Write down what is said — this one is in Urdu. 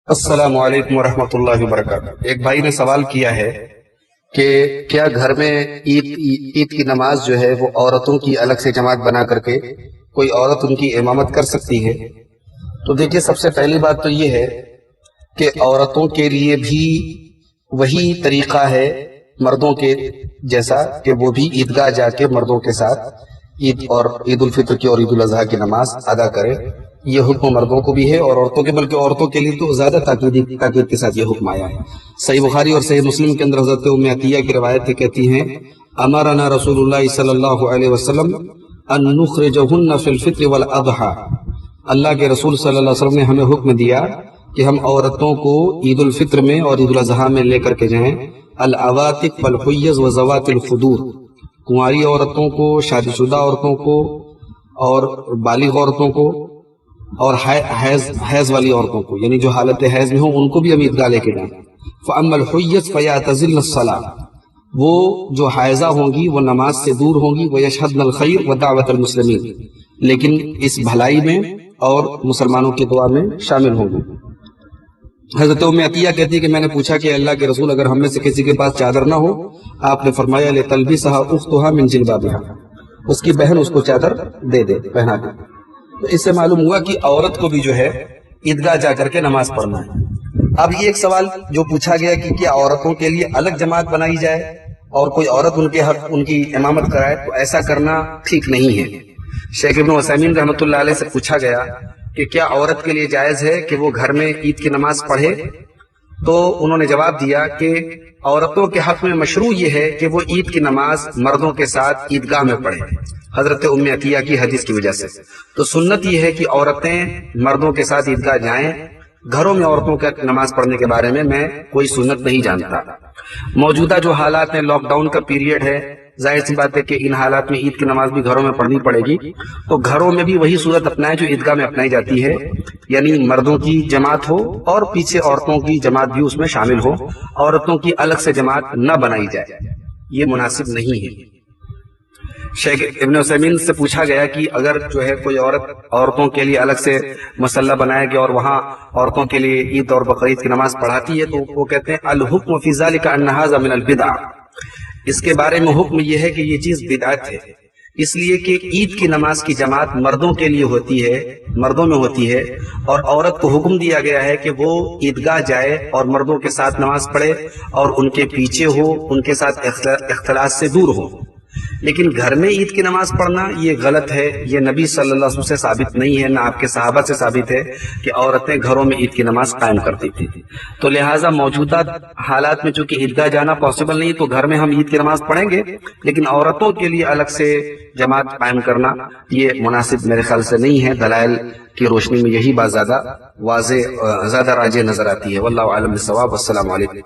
السلام علیکم ورحمۃ اللہ وبرکاتہ۔ ایک بھائی نے سوال کیا ہے کہ کیا گھر میں عید کی نماز جو ہے وہ عورتوں کی الگ سے جماعت بنا کر کے کوئی عورت ان کی امامت کر سکتی ہے؟ تو دیکھیے، سب سے پہلی بات تو یہ ہے کہ عورتوں کے لیے بھی وہی طریقہ ہے مردوں کے جیسا کہ وہ بھی عیدگاہ جا کے مردوں کے ساتھ عید الفطر کی اور عید الاضحیٰ کی نماز ادا کرے۔ یہ حکم مردوں کو بھی ہے اور عورتوں کے، بلکہ عورتوں کے لیے تو زیادہ تاکید کے ساتھ یہ حکم آیا ہے۔ صحیح بخاری اور صحیح مسلم کے اندر حضرت ام عطیہ کی روایت ہے، کہتی ہیں امرنا رسول اللہ صلی اللہ علیہ وسلم ان نخرجہن فی الفطر والاضحیٰ۔ اللہ کے رسول صلی اللہ علیہ وسلم نے ہمیں حکم دیا کہ ہم عورتوں کو عید الفطر میں اور عید الاضحیٰ میں لے کر کے جائیں۔ العواتق والحیض وذوات الخدور، کنواری عورتوں کو، شادی شدہ عورتوں کو اور بالغ عورتوں کو اور حیض والی عورتوں کو، یعنی جو حالت حیض میں ہوں ان کو بھی ہم عیدگاہ لے کے جائیں۔ فَأَمَّا الْحُيَّةُ فَيَعْتَزِلْنَ الصَّلَاةَ، وہ جو حائضہ ہوں گی وہ نماز سے دور ہوں گی۔ وَيَشْهَدْنَ الْخَيْرَ وَدَعْوَةَ الْمُسْلِمِينَ، لیکن اس بھلائی میں اور مسلمانوں کی دعا میں شامل ہوں گی۔ حضرت ام عطیہ کہتی ہے کہ میں نے پوچھا کہ اللہ کے رسول، اگر ہم میں سے کسی کے پاس چادر نہ ہو، آپ نے فرمایا لِتَلْبِسَهَا أُخْتُهَا مِنْ جِلْبَابِهَا، اس کی بہن اس کو چادر دے دے، پہنا دے۔ تو اس سے معلوم ہوا کہ عورت کو بھی جو ہے عیدگاہ جا کر کے نماز پڑھنا ہے۔ اب یہ ایک سوال جو پوچھا گیا کہ کیا عورتوں کے لیے الگ جماعت بنائی جائے اور کوئی عورت ان کی امامت کرائے، تو ایسا کرنا ٹھیک نہیں ہے۔ شیخ ابن عثیمین رحمۃ اللہ علیہ سے پوچھا گیا کہ کیا عورت کے لیے جائز ہے کہ وہ گھر میں عید کی نماز پڑھے، تو انہوں نے جواب دیا کہ عورتوں کے حق میں مشروع یہ ہے کہ وہ عید کی نماز مردوں کے ساتھ عیدگاہ میں پڑھیں، حضرت ام عطیہ کی حدیث کی وجہ سے۔ تو سنت یہ ہے کہ عورتیں مردوں کے ساتھ عیدگاہ جائیں۔ گھروں میں عورتوں کا نماز پڑھنے کے بارے میں کوئی سنت نہیں جانتا۔ موجودہ جو حالات ہیں، لاک ڈاؤن کا پیریڈ ہے، ظاہر سی بات ہے کہ ان حالات میں عید کی نماز بھی گھروں میں پڑھنی پڑے گی، تو گھروں میں بھی وہی صورت اپنائیں جو عیدگاہ میں اپنائی جاتی ہے، یعنی مردوں کی جماعت ہو اور پیچھے عورتوں کی جماعت بھی اس میں شامل ہو، عورتوں کی الگ سے جماعت نہ بنائی جائے، یہ مناسب نہیں ہے۔ شیخ ابن عثیمین سے پوچھا گیا کہ اگر جو ہے کوئی عورتوں کے لیے الگ سے مسلح بنایا گیا اور وہاں عورتوں کے لیے عید اور بقرعید کی نماز پڑھاتی ہے، تو وہ کہتے ہیں الحکم فی ذلک ان ھذا من البدع، اس کے بارے میں حکم یہ ہے کہ یہ چیز بدعت ہے، اس لیے کہ عید کی نماز کی جماعت مردوں کے لیے ہوتی ہے، مردوں میں ہوتی ہے، اور عورت کو حکم دیا گیا ہے کہ وہ عیدگاہ جائے اور مردوں کے ساتھ نماز پڑھے اور ان کے پیچھے ہو، ان کے ساتھ اختلاط سے دور ہو۔ لیکن گھر میں عید کی نماز پڑھنا یہ غلط ہے، یہ نبی صلی اللہ علیہ وسلم سے ثابت نہیں ہے، نہ آپ کے صحابہ سے ثابت ہے کہ عورتیں گھروں میں عید کی نماز قائم کرتی تھی۔ تو لہٰذا موجودہ حالات میں چونکہ عیدگاہ جانا پاسبل نہیں، تو گھر میں ہم عید کی نماز پڑھیں گے، لیکن عورتوں کے لیے الگ سے جماعت قائم کرنا یہ مناسب میرے خیال سے نہیں ہے۔ دلائل کی روشنی میں یہی بات زیادہ واضح، زیادہ راجح نظر آتی ہے۔ واللہ اعلم بالصواب۔ السلام علیکم۔